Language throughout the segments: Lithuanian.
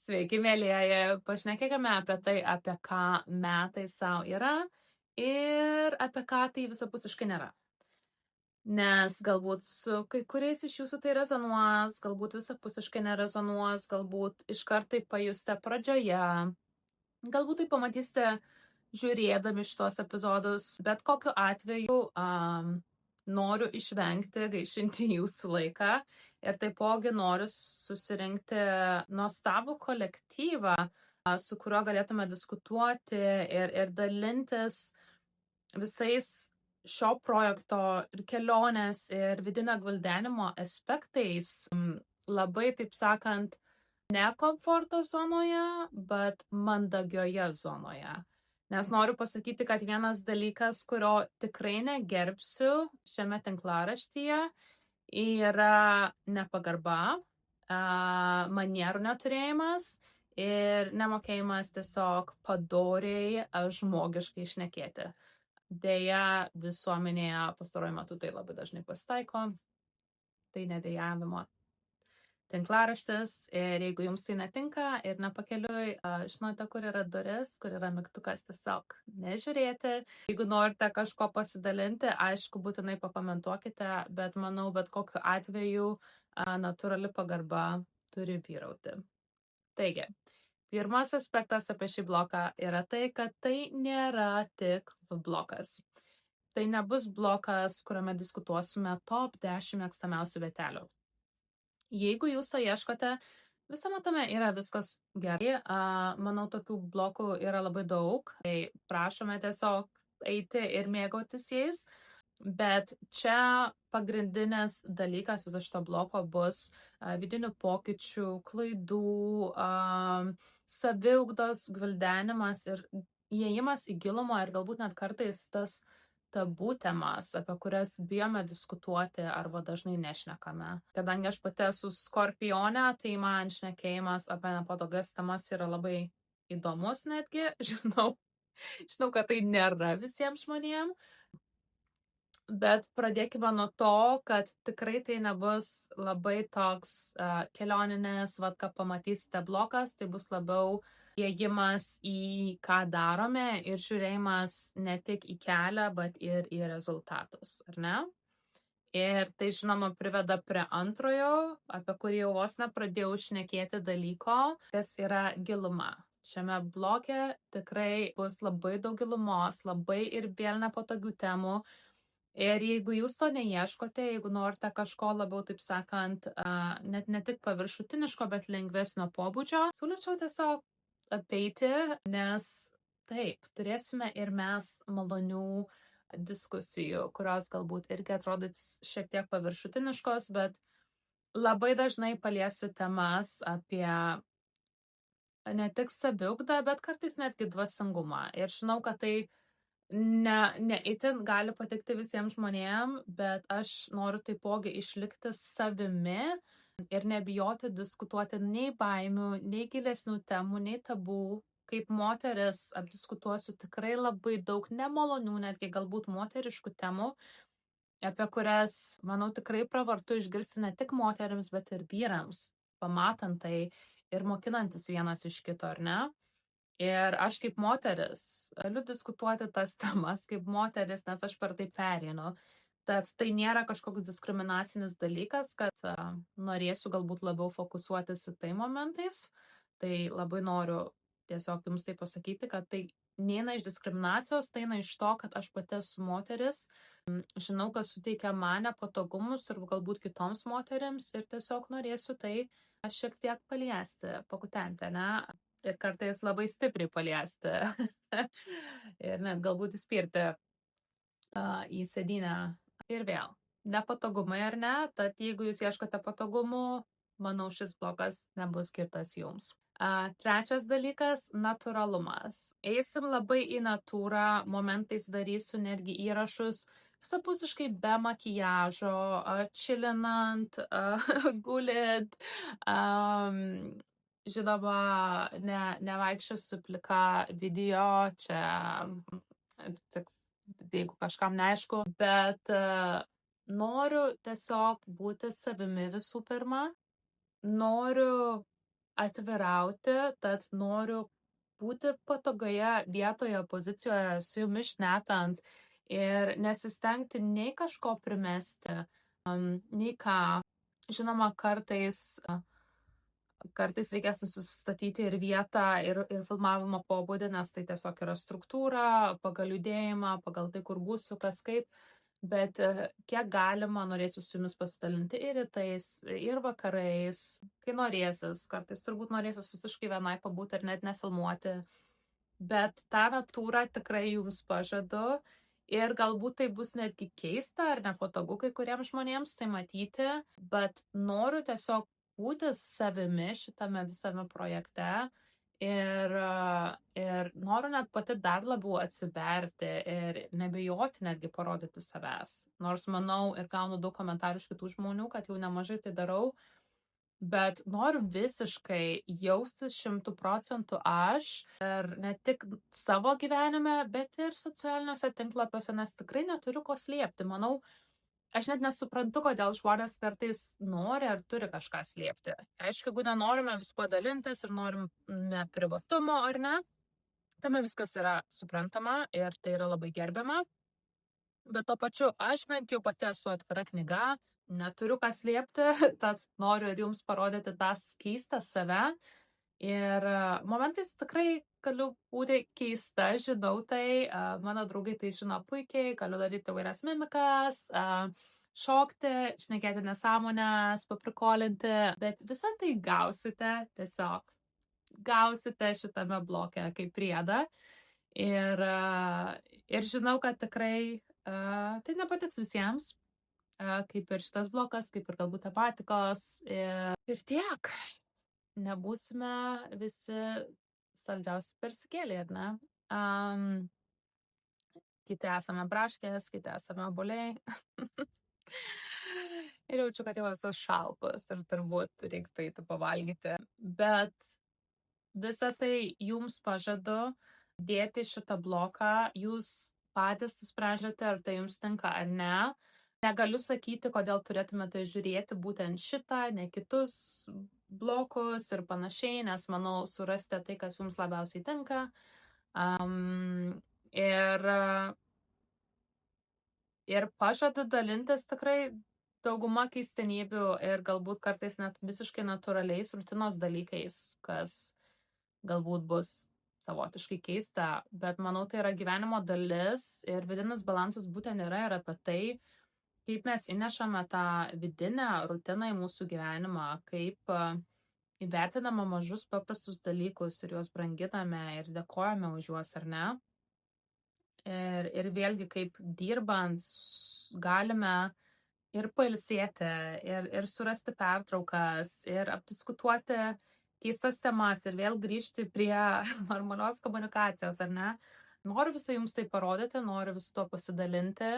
Sveiki, mėlyjeji. Pašnekėkime apie tai, apie ką metai sau yra ir apie ką tai visapusiškai nėra. Nes galbūt su kai kuriais iš jūsų tai rezonuos, galbūt visapusiškai nerezonuos, galbūt iškart tai pajusite pradžioje, galbūt tai pamatysite žiūrėdami šitos epizodus. Bet kokiu atveju noriu išvengti gaišinti jūsų laiką ir taipogi noriu susirinkti nuostabų kolektyvą, su kuriuo galėtume diskutuoti ir dalintis visais šio projekto ir kelionės ir vidinio gvildenimo aspektais, labai, taip sakant, ne komforto zonoje, bet mandagioje zonoje. Nes noriu pasakyti, kad vienas dalykas, kurio tikrai negerbsiu šiame tinklaraštyje, yra nepagarba, manierų neturėjimas ir nemokėjimas tiesiog padoriai žmogiškai šnekėti. Deja, visuomenėje pastaruoju metu tai labai dažnai pasitaiko. Tai nedėjavimo tinklaraštis ir jeigu jums tai netinka ir nepakeliui, žinote, kur yra duris, kur yra mygtukas tiesiog nežiūrėti. Jeigu norite kažko pasidalinti, aišku, būtinai pakomentuokite, bet manau, bet kokiu atveju natūrali pagarba turi vyrauti. Taigi, pirmas aspektas apie šį bloką yra tai, kad tai nėra tik blokas. Tai nebus blokas, kuriame diskutuosime top 10 mėgstamiausių vietelių. Jeigu jūs to ieškote, visame tame yra viskas gerai. Manau, tokių blokų yra labai daug. Tai prašome tiesiog eiti ir mėgautis jais. Bet čia pagrindinis dalykas viso šito bloko bus vidinių pokyčių, klaidų, saviugdos gvildenimas ir įėjimas į gilumą ir galbūt net kartais tas tabų temas, apie kurias bijome diskutuoti arba dažnai nešnekame. Kadangi aš pati esu skorpionė, tai man šnekėjimas apie nepatogias temas yra labai įdomus netgi. Žinau, kad tai nėra visiems žmonėms. Bet pradėkime nuo to, kad tikrai tai nebus labai toks kelioninis, ką pamatysite blokas, tai bus labiau įėjimas į ką darome ir žiūrėjimas ne tik į kelią, bet ir į rezultatus, ar ne? Ir tai, žinoma, priveda prie antrojo, apie kurį jau vos nepradėjau šnekėti dalyko, kas yra giluma. Šiame bloke tikrai bus labai daug gilumos, labai ir vėl nepatogių temų. Ir jeigu jūs to neieškote, jeigu norite kažko labiau, taip sakant, net ne tik paviršutiniško, bet lengvesnio pobūdžio, siūlyčiau tiesiog apeiti, nes taip, turėsime ir mes malonių diskusijų, kurios galbūt irgi atrodys šiek tiek paviršutiniškos, bet labai dažnai paliesiu temas apie ne tik saviugdą, bet kartais netgi dvasingumą. Ir žinau, kad tai ne itin gali patikti visiems žmonėms, bet aš noriu taipogi išlikti savimi ir nebijoti diskutuoti nei baimių, nei gilesnių temų, nei tabų. Kaip moteris apdiskutuosiu tikrai labai daug nemalonių, netgi galbūt moteriškų temų, apie kurias, manau, tikrai pravartu išgirsti ne tik moteriams, bet ir vyrams, pamatant tai ir mokinantis vienas iš kito, ar ne? Ir aš kaip moteris galiu diskutuoti tas temas kaip moteris, nes aš per tai pereinu. Tad tai nėra kažkoks diskriminacinis dalykas, kad norėsiu galbūt labiau fokusuotis į tai momentais. Tai labai noriu tiesiog jums tai pasakyti, kad tai neina iš diskriminacijos, tai eina iš to, kad aš pati esu moteris, žinau, kas suteikia man nepatogumus ir galbūt kitoms moterims ir tiesiog norėsiu tai šiek tiek paliesti, pakutenti, ne? Ir kartais labai stipriai paliesti ir net galbūt įspirti į sėdynę. Ir vėl, nepatogumai ar ne, tad jeigu jūs ieškote patogumų, manau, šis blokas nebus skirtas jums. Trečias dalykas - natūralumas. Eisim labai į natūrą, momentais darysiu netgi įrašus visapusiškai be makiažo, čilinant, gulint, žinoma, nevaikščiosiu plika video, čia tik jeigu kažkam neaišku, bet noriu tiesiog būti savimi visų pirma, noriu atvirauti, tad noriu būti patogioje vietoje, pozicijoje su jumis šnekant ir nesistengti nei kažko primesti, nei ką. Žinoma, kartais reikės nusistatyti ir vietą, ir filmavimo pobūdį, nes tai tiesiog yra struktūra, pagal judėjimą, pagal tai, kur būsiu, kas kaip. Bet kiek galima norėsiu su jumis pasidalinti ir rytais, ir vakarais, kai norėsis. Kartais turbūt norėsis visiškai vienai pabūti ir net nefilmuoti. Bet tą natūrą tikrai jums pažadu. Ir galbūt tai bus netgi keista ar nepatogu kai kuriems žmonėms tai matyti, bet noriu tiesiog būti savimi šitame visame projekte ir noriu net pati dar labiau atsiverti ir nebijoti netgi parodyti savęs. Nors manau ir gaunu daug komentarų iš kitų žmonių, kad jau nemažai tai darau, bet noriu visiškai jaustis 100% aš ir ne tik savo gyvenime, bet ir socialiniuose tinklapiuose, nes tikrai neturiu ko slėpti. Manau, aš net nesuprantu, kodėl žmonės kartais nori ar turi kažką slėpti. Aišku, jeigu nenorime viskuo dalintis ir norime privatumo ar ne, tame viskas yra suprantama ir tai yra labai gerbiama. Bet tuo pačiu aš bent jau pati esu atvira knyga, neturiu ką slėpti, tad noriu ir jums parodyti tą keistą save. Ir momentais tikrai galiu būti keista, žinau tai, mano draugai tai žino puikiai, galiu daryti įvairias mimikas, šokti, šnekėti nesąmonės, paprikolinti, bet visą tai gausite tiesiog. Gausite šitame bloke kaip priedą. Ir žinau, kad tikrai tai nepatiks visiems, kaip ir šitas blokas, kaip ir galbūt tematikos. Ir tiek. Nebūsime visi saldžiausi persikėlė, ar ne? Kiti esame braškės, kiti esame obuoliai. Ir jaučiu, kad jau esu šalpus ir turbūt reiktų eiti pavalgyti. Bet visą tai jums pažadu dėti šitą bloką, jūs patys sprendžiate, ar tai jums tinka ar ne. Negaliu sakyti, kodėl turėtumėte žiūrėti būtent šitą, ne kitus blokus ir panašiai, nes manau surasite tai, kas jums labiausiai tinka. Ir pažadu dalintis tikrai dauguma keistenybių ir galbūt kartais net visiškai natūraliais rutinos dalykais, kas galbūt bus savotiškai keista, bet manau tai yra gyvenimo dalis ir vidinis balansas būtent yra ir apie tai, kaip mes įnešame tą vidinę rutiną į mūsų gyvenimą, kaip įvertiname mažus paprastus dalykus ir juos branginame ir dėkojame už juos, ar ne? Ir vėlgi, kaip dirbant galime ir pailsėti, ir surasti pertraukas, ir apdiskutuoti keistas temas, ir vėl grįžti prie normalios komunikacijos, ar ne? Noriu visą jums tai parodyti, noriu visų to pasidalinti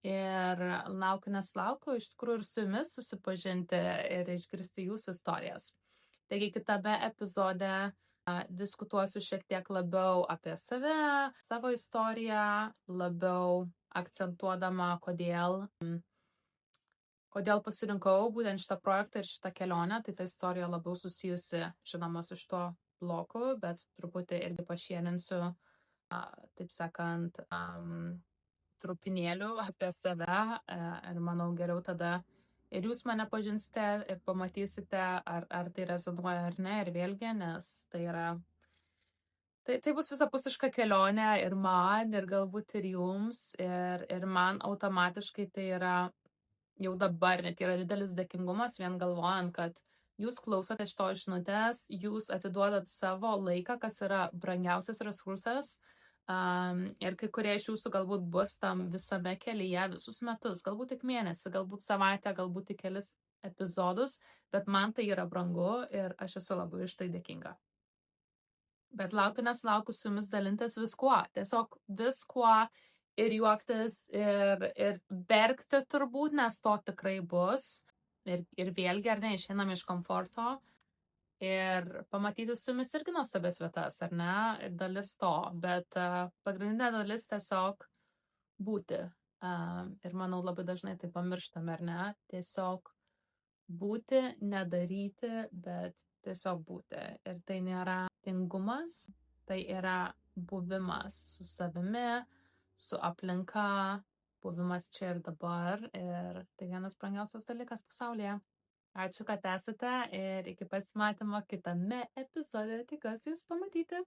ir laukiu nesulaukiu iš tikrųjų ir su jumis susipažinti ir išgirsti jūsų istorijas. Taigi kitame epizode diskutuosiu šiek tiek labiau apie save, savo istoriją, labiau akcentuodama, kodėl pasirinkau būtent šitą projektą ir šitą kelionę. Tai ta istorija labiau susijusi, žinoma, su šituo bloku, bet truputį irgi pašieninsiu, taip sakant, trupinėlių apie save ir manau geriau tada ir jūs mane pažinsite ir pamatysite, ar tai rezonuoja ar ne, ir vėlgi, nes tai yra, tai bus visapusiška kelionė ir man, ir galbūt ir jums, ir man automatiškai tai yra jau dabar, net yra didelis dėkingumas, vien galvojant, kad jūs klausote šitos žinutės, jūs atiduodat savo laiką, kas yra brangiausias resursas, ir kai kurie iš jūsų galbūt bus tam visame kelyje visus metus, galbūt tik mėnesį, galbūt savaitę, galbūt tik kelis epizodus, bet man tai yra brangu ir aš esu labai iš tai dėkinga. Bet laukiu nesulaukiu su jumis dalintis viskuo, tiesiog viskuo ir juoktis ir verkti turbūt, nes to tikrai bus. Ir vėlgi, ar ne, išeinam iš komforto. Ir pamatyti su jumis irgi nuostabias vietas, ar ne, ir dalis to, bet pagrindinė dalis tiesiog būti. Ir manau labai dažnai tai pamirštame, ar ne, tiesiog būti, nedaryti, bet tiesiog būti. Ir tai nėra tingumas, tai yra buvimas su savimi, su aplinka, buvimas čia ir dabar. Ir tai vienas brangiausias dalykas pasaulyje. Ačiū, kad esate ir iki pasimatymo kitame epizode. Tikiuosi jūs pamatyti.